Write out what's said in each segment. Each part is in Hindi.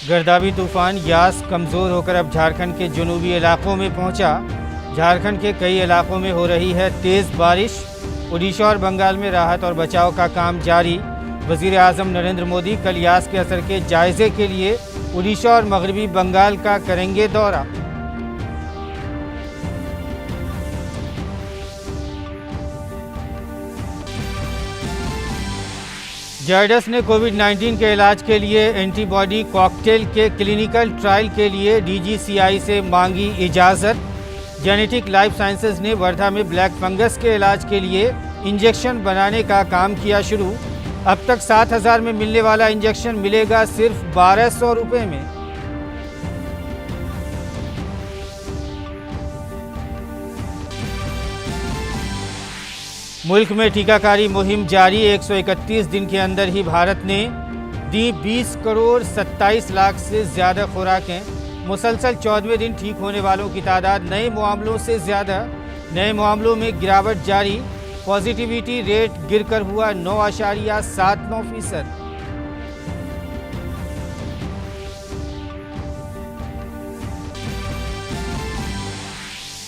गर्दावी तूफान यास कमज़ोर होकर अब झारखंड के जनूबी इलाकों में पहुंचा। झारखंड के कई इलाकों में हो रही है तेज़ बारिश। उड़ीसा और बंगाल में राहत और बचाव का काम जारी। वज़ीर आज़म नरेंद्र मोदी कल यास के असर के जायजे के लिए उड़ीसा और मगरबी बंगाल का करेंगे दौरा। जायडस ने कोविड-19 के इलाज के लिए एंटीबॉडी कॉकटेल के क्लिनिकल ट्रायल के लिए डीजीसीआई से मांगी इजाज़त। जेनेटिक लाइफ साइंसेज ने वर्धा में ब्लैक फंगस के इलाज के लिए इंजेक्शन बनाने का काम किया शुरू। अब तक 7,000 में मिलने वाला इंजेक्शन मिलेगा सिर्फ 1,200 रुपये में। मुल्क में टीकाकारी मुहिम जारी। 131 दिन के अंदर ही भारत ने दी 20 करोड़ 27 लाख से ज़्यादा खुराकें। मुसलसल 14वें दिन ठीक होने वालों की तादाद नए मामलों से ज़्यादा। नए मामलों में गिरावट जारी। पॉजिटिविटी रेट गिरकर हुआ 9.79%।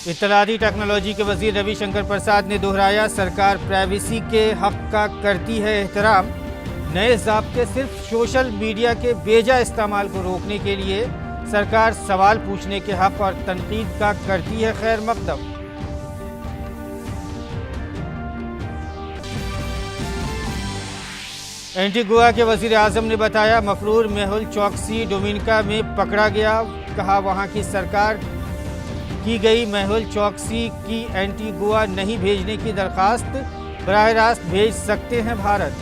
इत्तलाती टेक्नोलॉजी के वजीर रविशंकर प्रसाद ने दोहराया, सरकार प्राइवेसी के हक का करती है एहतराम। नए ज़ाब्ते सिर्फ सोशल मीडिया के बेजा इस्तेमाल को रोकने के लिए सरकार सवाल पूछने के हक और तनकीद का करती है खैर मकदम। एंटीगुआ के वजीर आज़म ने बताया, मफरूर मेहुल चौकसी डोमिनिका में पकड़ा गया। कहा, वहां की सरकार की गई मेहुल चौकसी की एंटीगुआ नहीं भेजने की दरखास्त बराह रास्त भेज सकते हैं भारत।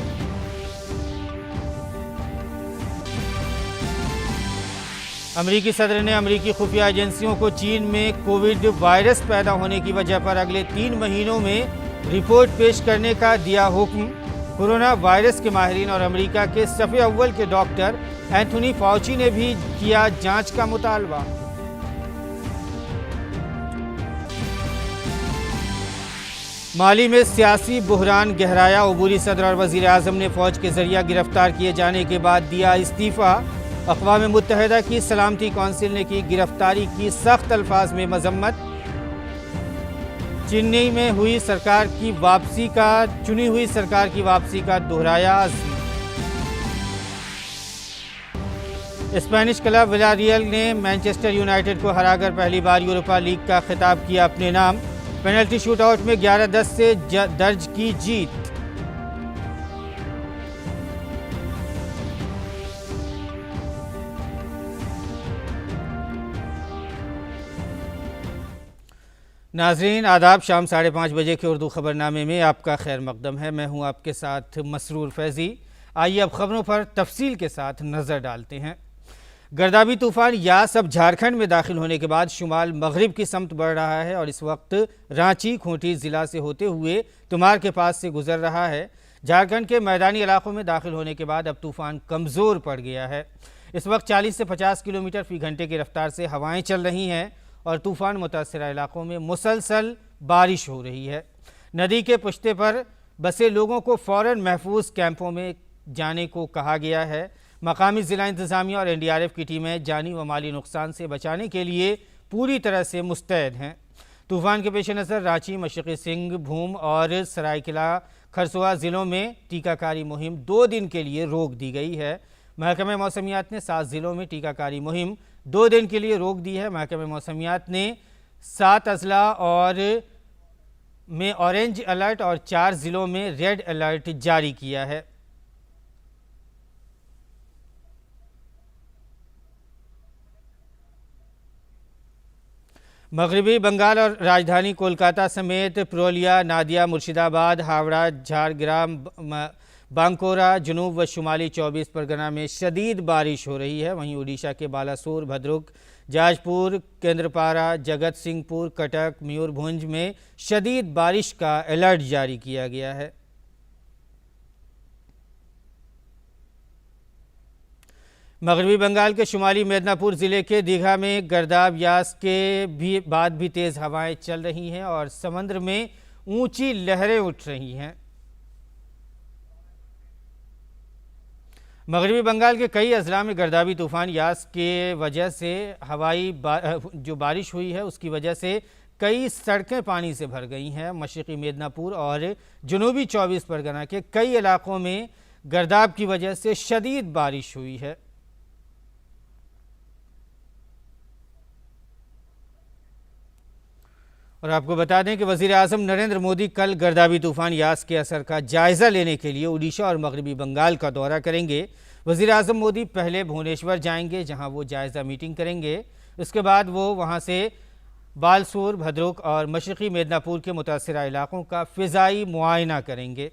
अमरीकी सदर ने अमरीकी खुफिया एजेंसियों को चीन में कोविड वायरस पैदा होने की वजह पर अगले 3 महीनों में रिपोर्ट पेश करने का दिया हुक्म। कोरोना वायरस के माहिरीन और अमरीका के सफ़े अव्वल के डॉक्टर एंथोनी फाउची ने भी किया जांच का मुतालबा। माली में सियासी बुहरान गहराया। अबूरी सदर और वज़ीर आज़म ने फ़ौज के ज़रिया गिरफ्तार किए जाने के बाद दिया इस्तीफ़ा। अक़वाम मुत्तहिदा की सलामती कौंसिल ने की गिरफ्तारी की सख्त अल्फाज में मजम्मत। चेन्नई में हुई सरकार की वापसी का चुनी हुई सरकार की वापसी का दोहराया अज़्म। स्पेनिश क्लब विलारियल ने मैनचेस्टर यूनाइटेड को हराकर पहली बार यूरोपा लीग का खिताब किया अपने नाम। पेनल्टी शूटआउट में 11-10 से दर्ज की जीत। नाजरीन आदाब, शाम 5:30 बजे के उर्दू खबरनामे में आपका खैर मकदम है। मैं हूं आपके साथ मसरूर फैज़ी। आइए अब खबरों पर तफसील के साथ नज़र डालते हैं। गर्दावी तूफान यास अब झारखंड में दाखिल होने के बाद शुमाल मगरिब की समत बढ़ रहा है और इस वक्त रांची खूंटी ज़िला से होते हुए तुमार के पास से गुजर रहा है। झारखंड के मैदानी इलाकों में दाखिल होने के बाद अब तूफान कमज़ोर पड़ गया है। इस वक्त 40 से 50 किलोमीटर फ़ी घंटे की रफ्तार से हवाएं चल रही हैं और तूफ़ान मुतासरा इलाकों में मुसलसल बारिश हो रही है। नदी के पुश्ते पर बसे लोगों को फ़ौरन महफूज कैंपों में जाने को कहा गया है। मकामी ज़िला इंतज़ामिया और NDRF की टीमें जानी व माली नुकसान से बचाने के लिए पूरी तरह से मुस्तैद हैं। तूफ़ान के पेश नज़र रांची, मशरक़ी सिंहभूम और सरायकेला खरसुआ ज़िलों में टीकाकारी मुहिम 2 दिन के लिए रोक दी गई है। महकमे मौसमियात ने 7 ज़िलों में टीकाकारी मुहिम 2 दिन के लिए रोक दी है। महकमे मौसमियात ने 7 अजला और में ऑरेंज अलर्ट और 4 ज़िलों में रेड अलर्ट जारी किया है। मगरबी बंगाल और राजधानी कोलकाता समेत पुरुलिया, नादिया, मुर्शिदाबाद, हावड़ा, झारग्राम, बांकोरा, जनूब व शुमाली 24 परगना में शदीद बारिश हो रही है। वहीं उड़ीसा के बालासोर, भद्रुक, जाजपुर, केंद्रपारा, जगत सिंहपुर, कटक, मयूरभंज में शदीद बारिश का अलर्ट जारी किया गया है। मगरबी बंगाल के शुमाली मेदिनीपुर ज़िले के दीघा में गर्दाव यास के बाद भी तेज़ हवाएं चल रही हैं और समुद्र में ऊंची लहरें उठ रही हैं। मगरबी बंगाल के कई अजला में गर्दावी तूफान यास के वजह से जो बारिश हुई है उसकी वजह से कई सड़कें पानी से भर गई हैं। मशरक़ी मेदिनीपुर और जनूबी 24 परगना के कई इलाकों में गर्दाब की वजह से शदीद बारिश हुई है। और आपको बता दें कि वज़ीर आज़म नरेंद्र मोदी कल गर्दावी तूफान यास के असर का जायज़ा लेने के लिए उड़ीसा और मगरबी बंगाल का दौरा करेंगे। वज़ीर आज़म मोदी पहले भुवनेश्वर जाएंगे, जहां वो जायज़ा मीटिंग करेंगे। उसके बाद वो वहां से बालसूर, भद्रोक और मशरक़ी मेदिनीपुर के मुतासरा इलाकों का फ़िज़ाई मुआयना करेंगे।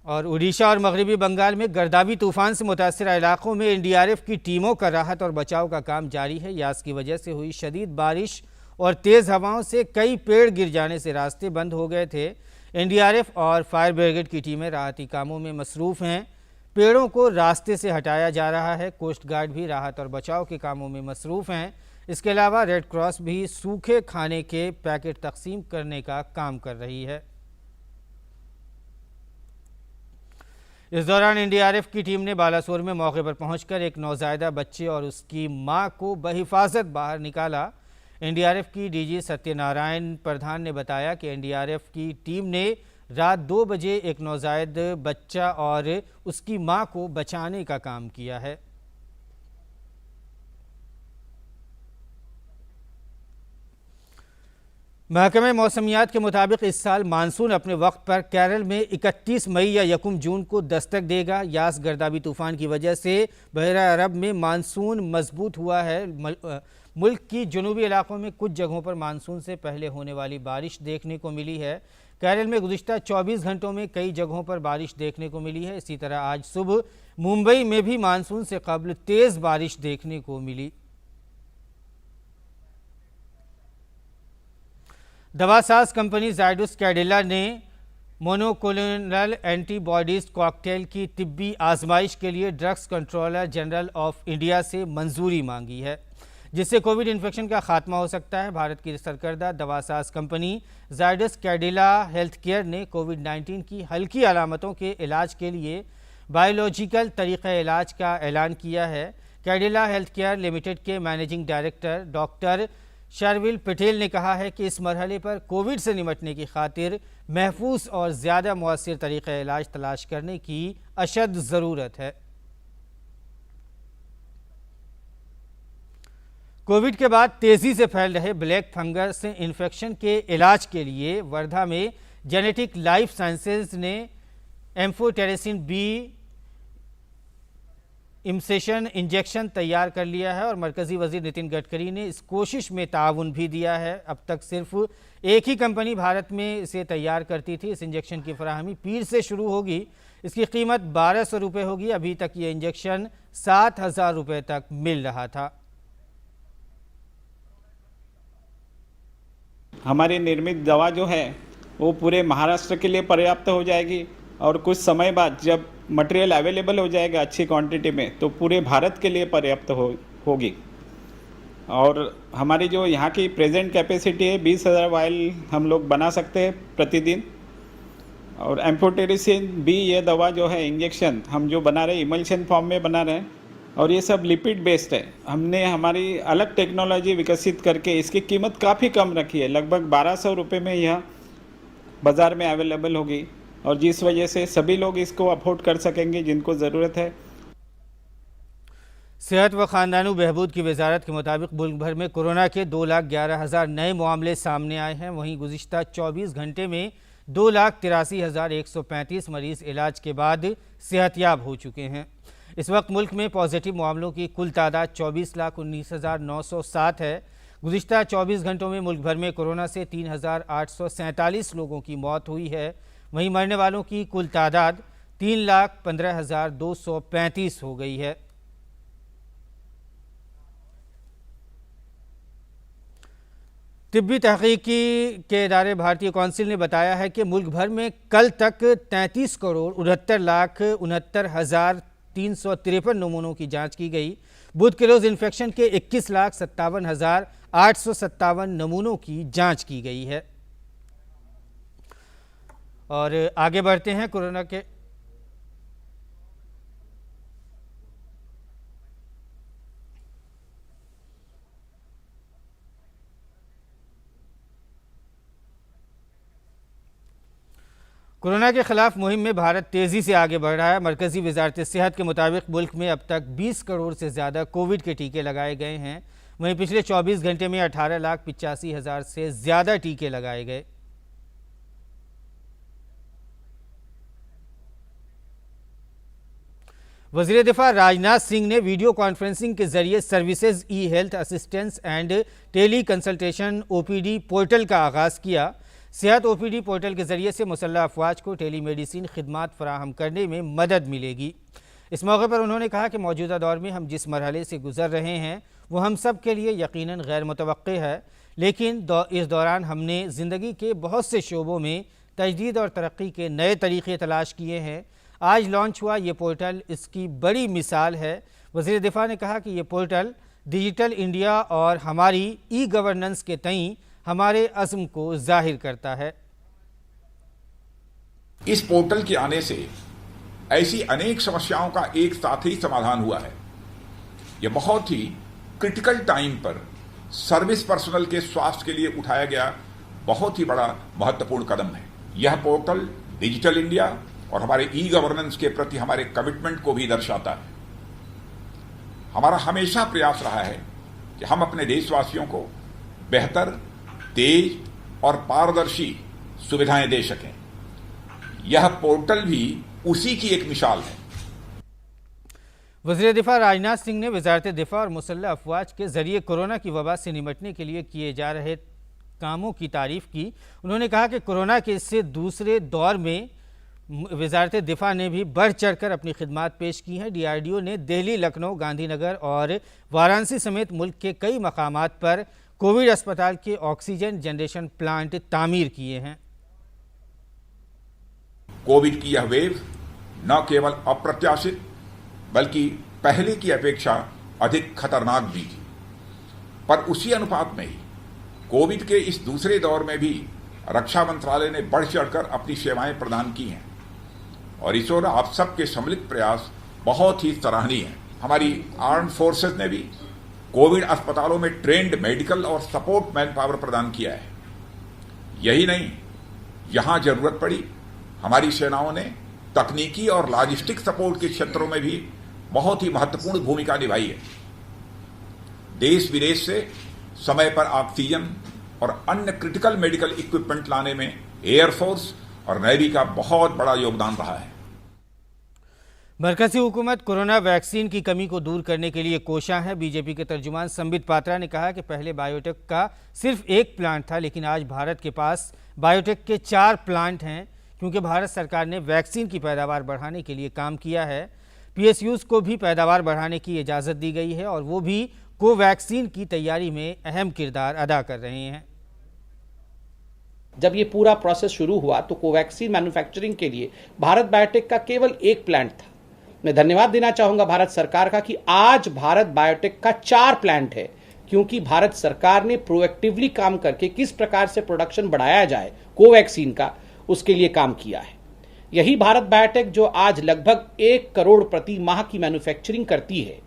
और उड़ीसा और मगरबी बंगाल में गर्दावी तूफान से मुतासर इलाकों में एनडीआरएफ की टीमों का राहत और बचाव का काम जारी है। यास की वजह से हुई शदीद बारिश और तेज़ हवाओं से कई पेड़ गिर जाने से रास्ते बंद हो गए थे। एनडीआरएफ और फायर ब्रिगेड की टीमें राहती कामों में मसरूफ़ हैं। पेड़ों को रास्ते से हटाया जा रहा है। कोस्ट गार्ड भी राहत और बचाव के कामों में मसरूफ़ हैं। इसके अलावा रेड क्रॉस भी सूखे खाने के पैकेट तकसीम करने का काम कर रही है। इस दौरान एनडीआरएफ की टीम ने बालासोर में मौके पर पहुंचकर एक नौज़ायदा बच्चे और उसकी मां को बहिफाजत बाहर निकाला। एनडीआरएफ की डीजी सत्यनारायण प्रधान ने बताया कि एनडीआरएफ की टीम ने रात 2 बजे एक नौज़ायद बच्चा और उसकी मां को बचाने का काम किया है। महकमे मौसमियात के मुताबिक इस साल मानसून अपने वक्त पर केरल में 31 मई या 1 जून को दस्तक देगा। यास गर्दावी तूफान की वजह से बहरा अरब में मानसून मजबूत हुआ है। मुल्क की जनूबी इलाकों में कुछ जगहों पर मानसून से पहले होने वाली बारिश देखने को मिली है। केरल में गुज़िश्ता 24 घंटों में कई जगहों पर बारिश देखने को मिली है। इसी तरह आज सुबह मुंबई में भी मानसून से कबल तेज़ बारिश देखने को मिली। दवासाज कंपनी जायडस कैडिला ने मोनोक्लोनल एंटीबॉडीज़ कॉकटेल की तिब्बी आजमाइश के लिए drugs controller general of India से मंजूरी मांगी है, जिससे कोविड इन्फेक्शन का खात्मा हो सकता है। भारत की सरकर्दा दवासाज कंपनी जायडस कैडिला हेल्थ केयर ने कोविड-19 की हल्की अलामतों के इलाज के लिए बायोलॉजिकल तरीक़ा इलाज का ऐलान किया है। कैडिला हेल्थ केयर लिमिटेड के managing director doctor Sharvil Patel ने कहा है कि इस मरहले पर कोविड से निपटने की खातिर महफूज और ज़्यादा मुअस्सर तरीक़ा इलाज तलाश करने की अशद ज़रूरत है। कोविड के बाद तेज़ी से फैल रहे ब्लैक फंगस इन्फेक्शन के इलाज के लिए वर्धा में जेनेटिक लाइफ साइंसेज ने एम्फोटेरेसिन बी इम्सेशन इंजेक्शन तैयार कर लिया है और मरकज़ी वज़ीर नितिन गडकरी ने इस कोशिश में ताउन भी दिया है। अब तक सिर्फ एक ही कंपनी भारत में इसे तैयार करती थी। इस इंजेक्शन की फराहमी पीर से शुरू होगी। इसकी कीमत 1200 रुपये होगी। अभी तक ये इंजेक्शन 7000 रुपये तक मिल रहा था। हमारी निर्मित दवा जो है वो पूरे महाराष्ट्र के लिए पर्याप्त हो जाएगी और कुछ समय बाद जब मटेरियल अवेलेबल हो जाएगा अच्छी क्वांटिटी में तो पूरे भारत के लिए पर्याप्त होगी। और हमारी जो यहाँ की प्रेजेंट कैपेसिटी है 20,000 वाइल हम लोग बना सकते हैं प्रतिदिन। और एम्फोटेरेसिन बी ये दवा जो है इंजेक्शन हम जो बना रहे हैं इमल्शन फॉर्म में बना रहे हैं और ये सब लिपिड बेस्ड है। हमने हमारी अलग टेक्नोलॉजी विकसित करके इसकी कीमत काफ़ी कम रखी है। लगभग 1200 रुपये में यह बाज़ार में अवेलेबल होगी और जिस वजह से सभी लोग इसको अफोर्ड कर सकेंगे जिनको ज़रूरत है। सेहत व ख़ानदानी बहबूद की वजारत के मुताबिक मुल्क भर में कोरोना के 2,11,000 नए मामले सामने आए हैं। वहीं गुज़िश्ता 24 घंटे में 2,83,135 मरीज़ इलाज के बाद सेहतयाब हो चुके हैं। इस वक्त मुल्क में पॉजिटिव मामलों की कुल तादाद 24,19,907 है। गुज़िश्ता 24 घंटों में मुल्क भर में कोरोना से 3,847 लोगों की मौत हुई है। वहीं मरने वालों की कुल तादाद 3,15,235 हो गई है। तिब्बी तहकीकी के इदारे भारतीय काउंसिल ने बताया है कि मुल्क भर में कल तक 33,69,69,353 नमूनों की जांच की गई। बुध के रोज़ इन्फेक्शन के 21,57,857 नमूनों की जांच की गई है। और आगे बढ़ते हैं कोरोना के कोरोना के खिलाफ मुहिम में भारत तेजी से आगे बढ़ रहा है। मरकजी वजारत सेहत के मुताबिक मुल्क में अब तक 20 करोड़ से ज़्यादा कोविड के टीके लगाए गए हैं। वहीं पिछले 24 घंटे में 18,85,000 से ज़्यादा टीके लगाए गए। वज़ीर दिफा राजनाथ सिंह ने वीडियो कॉन्फ्रेंसिंग के जरिए services e health assistance and teleconsultation OPD portal का आगाज़ किया। सेहत OPD पोर्टल के जरिए से मुसल्लह अफवाज को टेली मेडिसिन खिदमात फराहम करने में मदद मिलेगी। इस मौके पर उन्होंने कहा कि मौजूदा दौर में हम जिस मरहले से गुजर रहे हैं वो हम सब के लिए यकीनन गैर मुतवक्के है, लेकिन इस दौरान हमने ज़िंदगी के बहुत से शोबों में तजदीद और तरक्की के नए तरीक़े तलाश किए हैं। आज लॉन्च हुआ ये पोर्टल इसकी बड़ी मिसाल है। वज़ीर दिफा ने कहा कि ये पोर्टल डिजिटल इंडिया और हमारी ई-गवर्नेंस के तईं हमारे अज़्म को जाहिर करता है। इस पोर्टल के आने से ऐसी अनेक समस्याओं का एक साथ ही समाधान हुआ है। यह बहुत ही क्रिटिकल टाइम पर सर्विस पर्सनल के स्वास्थ्य के लिए उठाया गया बहुत ही बड़ा महत्वपूर्ण कदम है। यह पोर्टल डिजिटल इंडिया और हमारे ई-गवर्नेंस के प्रति हमारे कमिटमेंट को भी दर्शाता है। हमारा हमेशा प्रयास रहा है कि हम अपने देशवासियों को बेहतर, तेज और पारदर्शी सुविधाएं दे सकें। यह पोर्टल भी उसी की एक मिसाल है। वज़ीर दिफा राजनाथ सिंह ने वज़ारत दिफा और मुसल्लह अफवाज के जरिए कोरोना की वबा से निपटने के लिए किए जा रहे कामों की तारीफ की। उन्होंने कहा कि कोरोना के इससे दूसरे दौर में वज़ारत दिफा ने भी बढ़ चढ़कर अपनी खिदमात पेश की हैं। DRDO ने दिल्ली, लखनऊ, गांधीनगर और वाराणसी समेत मुल्क के कई मकामात पर कोविड अस्पताल के ऑक्सीजन जनरेशन प्लांट तामीर किए हैं। कोविड की यह वेव न केवल अप्रत्याशित बल्कि पहले की अपेक्षा अधिक खतरनाक भी थी, पर उसी अनुपात में ही कोविड के इस दूसरे दौर में भी रक्षा मंत्रालय ने बढ़ चढ़कर अपनी सेवाएं प्रदान की हैं और इस ओर आप सबके सम्मिलित प्रयास बहुत ही सराहनीय हैं। हमारी आर्म्ड फोर्सेस ने भी कोविड अस्पतालों में ट्रेंड मेडिकल और सपोर्ट मैन पावर प्रदान किया है। यही नहीं, यहां जरूरत पड़ी हमारी सेनाओं ने तकनीकी और लॉजिस्टिक सपोर्ट के क्षेत्रों में भी बहुत ही महत्वपूर्ण भूमिका निभाई है। देश विदेश से समय पर ऑक्सीजन और अन्य क्रिटिकल मेडिकल इक्विपमेंट लाने में एयरफोर्स और नेवी का बहुत बड़ा योगदान रहा है। मरकजी हुकूमत कोरोना वैक्सीन की कमी को दूर करने के लिए कोशां है। बीजेपी के तर्जुमान संबित पात्रा ने कहा कि पहले बायोटेक का सिर्फ एक प्लांट था, लेकिन आज भारत के पास बायोटेक के 4 प्लांट हैं, क्योंकि भारत सरकार ने वैक्सीन की पैदावार बढ़ाने के लिए काम किया है। PSUs को भी पैदावार बढ़ाने की इजाज़त दी गई है और वो भी कोवैक्सीन की तैयारी में अहम किरदार अदा कर रहे हैं। जब ये पूरा प्रोसेस शुरू हुआ तो कोवैक्सीन मैन्युफैक्चरिंग के लिए भारत बायोटेक का केवल एक प्लांट था। मैं धन्यवाद देना चाहूंगा भारत सरकार का कि आज भारत बायोटेक का 4 प्लांट है, क्योंकि भारत सरकार ने प्रोएक्टिवली काम करके किस प्रकार से प्रोडक्शन बढ़ाया जाए कोवैक्सीन का, उसके लिए काम किया है। यही भारत बायोटेक जो आज लगभग 1 करोड़ प्रति माह की मैन्युफैक्चरिंग करती है,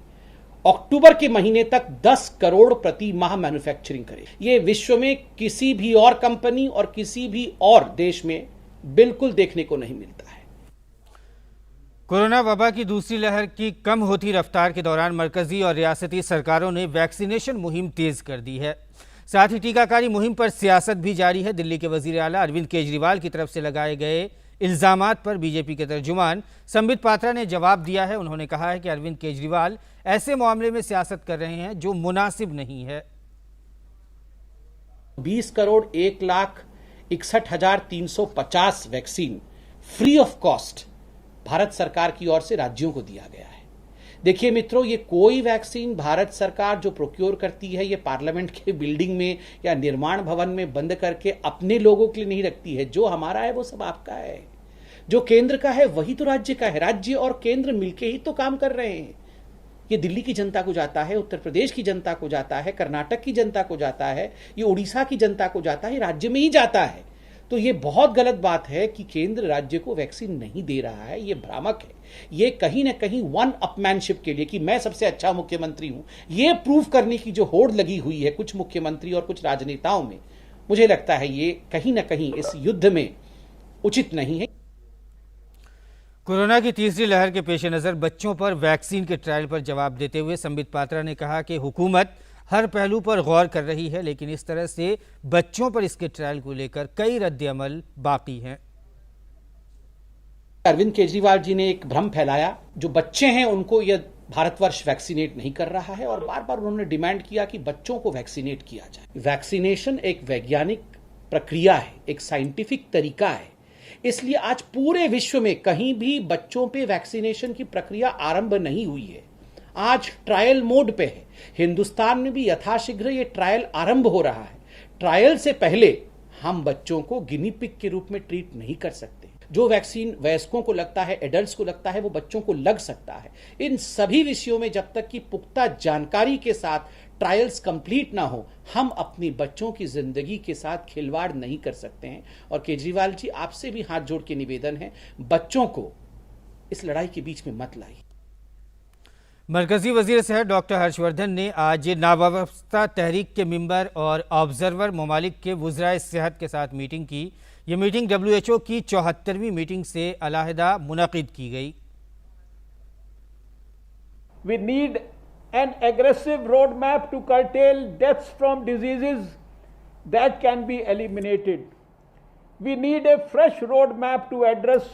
अक्टूबर के महीने तक 10 करोड़ प्रति माह मैन्युफैक्चरिंग करे। ये विश्व में किसी भी और कंपनी और किसी भी और देश में बिल्कुल देखने को नहीं मिलता है। कोरोना वबा की दूसरी लहर की कम होती रफ्तार के दौरान मरकजी और रियासती सरकारों ने वैक्सीनेशन मुहिम तेज कर दी है। साथ ही टीकाकारी मुहिम पर सियासत भी जारी है। दिल्ली के वजीर आला अरविंद केजरीवाल की तरफ से लगाए गए इल्ज़ामात पर बीजेपी के तर्जुमान संबित पात्रा ने जवाब दिया है। उन्होंने कहा है कि अरविंद केजरीवाल ऐसे मामले में सियासत कर रहे हैं जो मुनासिब नहीं है। 20 crore 1,61,350 vaccine free of cost Bharat सरकार की ओर से राज्यों को दिया गया है। देखिए मित्रों, ये कोई वैक्सीन भारत सरकार जो प्रोक्योर करती है ये पार्लियामेंट के बिल्डिंग में या निर्माण भवन में बंद करके अपने लोगों के लिए नहीं रखती है। जो हमारा है वो सब आपका है, जो केंद्र का है वही तो राज्य का है। राज्य और केंद्र मिलके ही तो काम कर रहे हैं। ये दिल्ली की जनता को जाता है, उत्तर प्रदेश की जनता को जाता है, कर्नाटक की जनता को जाता है, ये उड़ीसा की जनता को जाता है, राज्य में ही जाता है। तो ये बहुत गलत बात है कि केंद्र राज्य को वैक्सीन नहीं दे रहा है, ये भ्रामक है। ये कहीं ना कहीं वन अपमैनशिप के लिए कि मैं सबसे अच्छा मुख्यमंत्री हूं, ये प्रूव करने की जो होड़ लगी हुई है कुछ मुख्यमंत्री और कुछ राजनेताओं में, मुझे लगता है ये कहीं ना कहीं इस युद्ध में उचित नहीं है। कोरोना की तीसरी लहर के पेश नज़र बच्चों पर वैक्सीन के ट्रायल पर जवाब देते हुए संबित पात्रा ने कहा कि हुकूमत हर पहलू पर गौर कर रही है, लेकिन इस तरह से बच्चों पर इसके ट्रायल को लेकर कई रद्द-ए-अमल बाकी हैं। अरविंद केजरीवाल जी ने एक भ्रम फैलाया, जो बच्चे हैं उनको यह भारतवर्ष वैक्सीनेट नहीं कर रहा है, और बार बार उन्होंने डिमांड किया कि बच्चों को वैक्सीनेट किया जाए। वैक्सीनेशन एक वैज्ञानिक प्रक्रिया है, एक साइंटिफिक तरीका है, इसलिए आज पूरे विश्व में कहीं भी बच्चों पे वैक्सीनेशन की प्रक्रिया आरंभ नहीं हुई है, आज ट्रायल मोड पे है। हिंदुस्तान में भी यथाशीघ्र ये ट्रायल आरंभ हो रहा है। ट्रायल से पहले हम बच्चों को गिनी पिग के रूप में ट्रीट नहीं कर सकते। जो वैक्सीन वयस्कों को लगता है, एडल्ट्स को लगता है, वो बच्चों को लग सकता है। इन सभी विषयों में जब तक कि पुख्ता जानकारी के साथ ट्रायल्स कंप्लीट ना हो, हम अपनी बच्चों की जिंदगी के साथ खिलवाड़ नहीं कर सकते हैं। और केजरीवाल जी, आपसे भी हाथ जोड़ के निवेदन है, बच्चों को इस लड़ाई के बीच में मत लाइए। मरकजी वजीर सेहत डॉक्टर हर्षवर्धन ने आज नावाबस्ता तहरीक के मेंबर और ऑब्जर्वर ममालिक के वुज़राए सेहत के साथ मीटिंग की। ये मीटिंग WHO की 74वीं मीटिंग से अलहदा मुनक़िद की गई। We need an aggressive roadmap to curtail deaths from diseases that can be eliminated. We need a fresh roadmap to address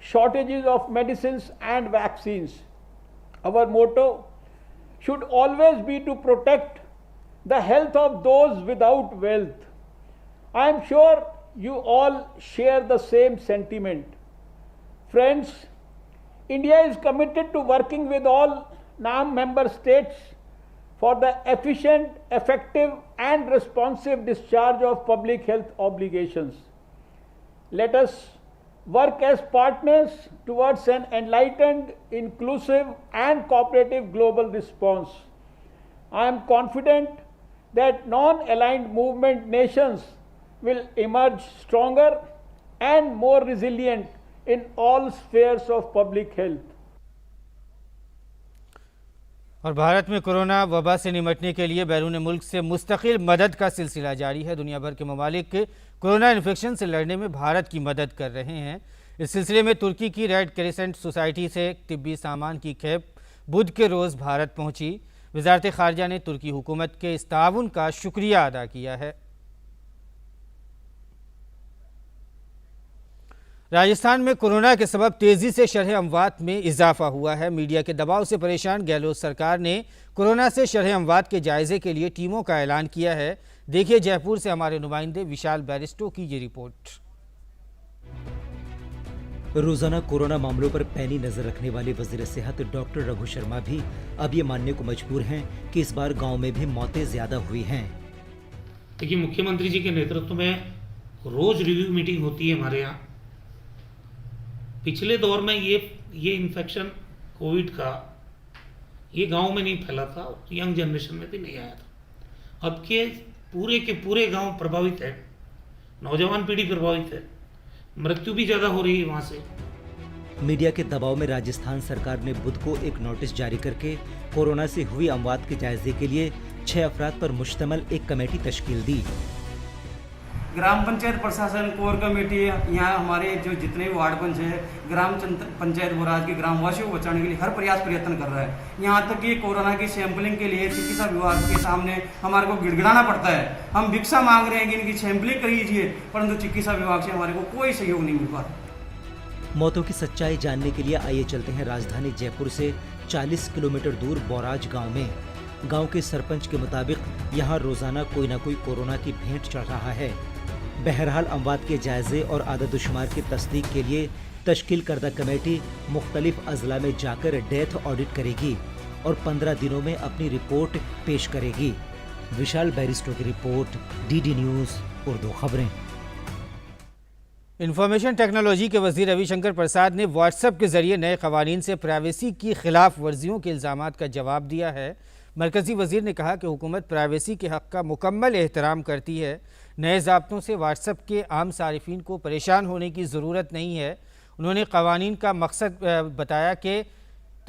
shortages of medicines and vaccines. Our motto should always be to protect the health of those without wealth. I am sure you all share the same sentiment. Friends, India is committed to working with all non-member states for the efficient, effective and responsive discharge of public health obligations. Let us work as partners towards an enlightened, inclusive and cooperative global response. I am confident that non-aligned movement nations will emerge stronger and more resilient in all spheres of public health. और भारत में कोरोना वबा से निमटने के लिए बैरून मुल्क से मुस्तकिल मदद का सिलसिला जारी है। दुनिया भर के ममालिक कोरोना इन्फेक्शन से लड़ने में भारत की मदद कर रहे हैं। इस सिलसिले में तुर्की की रेड क्रिसेंट सोसाइटी से तिब्बी सामान की खेप बुध के रोज़ भारत पहुंची। वज़ारत ख़ारजा ने तुर्की हुकूमत के इस ताउन का शुक्रिया अदा किया है। राजस्थान में कोरोना के सबब तेज़ी से शरह अमवात में इजाफा हुआ है। मीडिया के दबाव से परेशान गहलोत सरकार ने कोरोना से शरह अमवात के जायजे के लिए टीमों का ऐलान किया है। देखिए जयपुर से हमारे नुमाइंदे विशाल बैरिस्टो की ये रिपोर्ट। रोजाना कोरोना मामलों पर पैनी नजर रखने वाले वजीर सेहत डॉक्टर रघु शर्मा भी अब ये मानने को मजबूर हैं कि इस बार गांव में भी मौतें ज्यादा हुई हैं। देखिए, मुख्यमंत्री जी के नेतृत्व में रोज रिव्यू मीटिंग होती है हमारे यहाँ। पिछले दौर में ये इन्फेक्शन कोविड का ये गांव में नहीं फैला था, यंग जनरेशन में भी नहीं आया था। अब के पूरे गांव प्रभावित है, नौजवान पीढ़ी प्रभावित है, मृत्यु भी ज़्यादा हो रही है वहाँ से। मीडिया के दबाव में राजस्थान सरकार ने बुध को एक नोटिस जारी करके कोरोना से हुई अमवात के जायजे के लिए 6 अफराद पर मुश्तमल एक कमेटी तश्कील दी। ग्राम पंचायत प्रशासन कोर कमेटी, यहाँ हमारे जो जितने भी वार्ड पंच है, ग्राम पंचायत बोराज के ग्रामवासियों को बचाने के लिए हर प्रयत्न कर रहा है। यहाँ तक कि कोरोना की सैंपलिंग के लिए चिकित्सा विभाग के सामने हमारे को गिड़गिड़ाना पड़ता है। हम भिक्षा मांग रहे हैं कि इनकी सैंपलिंग करीजिए, परंतु चिकित्सा विभाग से हमारे को कोई सहयोग नहीं मिल पाता। मौतों की सच्चाई जानने के लिए आइए चलते हैं राजधानी जयपुर से 40 किलोमीटर दूर बोराज गाँव में। गाँव के सरपंच के मुताबिक यहाँ रोजाना कोई न कोई कोरोना की भेंट चढ़ रहा है। बहरहाल अमवात के जायजे और आदतशुमार की तस्दीक के लिए तश्कील करदा कमेटी मुख्तलिफ अजला में जाकर डेथ ऑडिट करेगी और 15 दिनों में अपनी रिपोर्ट पेश करेगी। विशाल बैरिस्टो की रिपोर्ट, DD न्यूज़ उर्दू खबरें। इंफॉर्मेशन टेक्नोलॉजी के वजीर रविशंकर प्रसाद ने व्हाट्सएप के जरिए नए कवानीन से प्राइवेसी की खिलाफ वर्जियों के इल्ज़ामात का जवाब दिया है। मरकजी वजीर ने कहा कि हुकूमत प्राइवेसी के हक़ का मुकम्मल एहतराम करती है, नए ज़ाब्तों से व्हाट्सएप के आम सारिफिन को परेशान होने की ज़रूरत नहीं है। उन्होंने कवानीन का मकसद बताया कि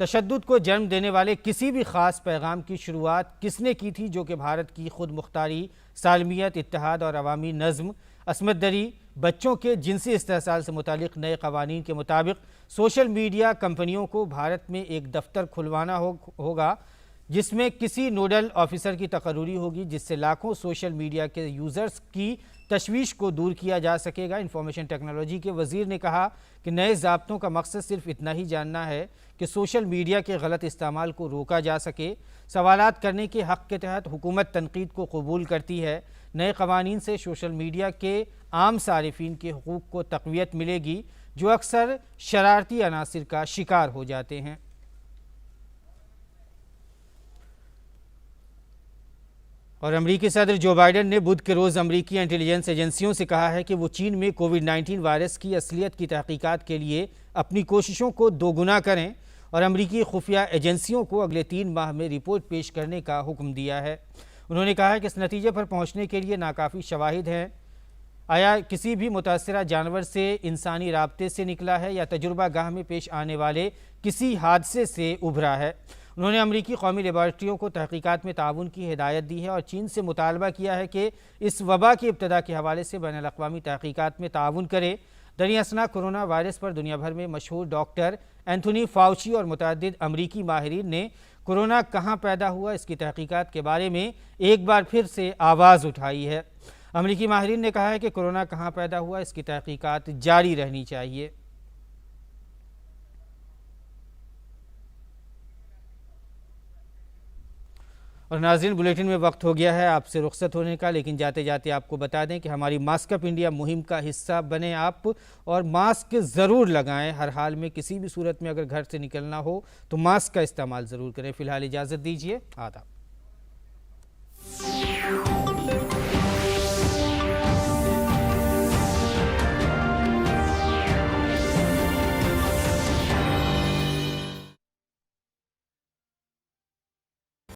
तशद्दुद को जन्म देने वाले किसी भी ख़ास पैगाम की शुरुआत किसने की थी, जो कि भारत की खुद मुख्तारी, सालमियत, इत्तेहाद और अवामी नज़्म, असमत दरी, बच्चों के जिनसी इस्तेहसाल से मुतालिक नए कवानीन के मुताबिक सोशल मीडिया कंपनियों को भारत में एक दफ्तर खुलवाना होगा जिसमें किसी नोडल ऑफिसर की तकर्रुरी होगी, जिससे लाखों सोशल मीडिया के यूज़र्स की तशवीश को दूर किया जा सकेगा। इंफॉर्मेशन टेक्नोलॉजी के वज़ीर ने कहा कि नए ज़ाब्तों का मकसद सिर्फ इतना ही जानना है कि सोशल मीडिया के गलत इस्तेमाल को रोका जा सके। सवालात करने के हक़ के तहत हुकूमत तनकीद को कबूल करती है। नए क़वानीन से सोशल मीडिया के आम सारिफिन के हुकूक़ को तक़वियत मिलेगी, जो अक्सर शरारती अनासिर का शिकार हो जाते हैं। और अमरीकी सदर जो बाइडन ने बुध के रोज़ अमरीकी इंटेलिजेंस एजेंसियों से कहा है कि वो चीन में कोविड-19 वायरस की असलियत की तहकीकात के लिए अपनी कोशिशों को दोगुना करें और अमरीकी खुफिया एजेंसियों को अगले 3 माह में रिपोर्ट पेश करने का हुक्म दिया है। उन्होंने कहा है कि इस नतीजे पर पहुँचने के लिए नाकाफ़ी शवाहिद हैं। आया किसी भी मुतासरा जानवर से इंसानी राब्ते से निकला है या तजुर्बा गाह में पेश आने वाले किसी हादसे से उभरा है। उन्होंने अमरीकी कौमी लेबॉरेटरियों को तहकीकात में ताउन की हिदायत दी है और चीन से मुतालबा किया है कि इस वबा की इब्तदा के हवाले से बैनुल अक़वामी तहकीकात में ताउन करे। दरियासना कोरोना वायरस पर दुनिया भर में मशहूर डॉक्टर एंथोनी फाउची और मुतअद्दिद अमरीकी माहिरीन ने कोरोना कहाँ पैदा हुआ इसकी तहकीकात के बारे में एक बार फिर से आवाज़ उठाई है। अमरीकी माहिरीन ने कहा है कि कोरोना कहाँ पैदा हुआ इसकी तहकीकात जारी रहनी चाहिए। और नाज़रीन, बुलेटिन में वक्त हो गया है आपसे रुखसत होने का, लेकिन जाते जाते आपको बता दें कि हमारी मास्क अप इंडिया मुहिम का हिस्सा बने आप और मास्क ज़रूर लगाएं। हर हाल में किसी भी सूरत में अगर घर से निकलना हो तो मास्क का इस्तेमाल ज़रूर करें। फ़िलहाल इजाज़त दीजिए, आदाब।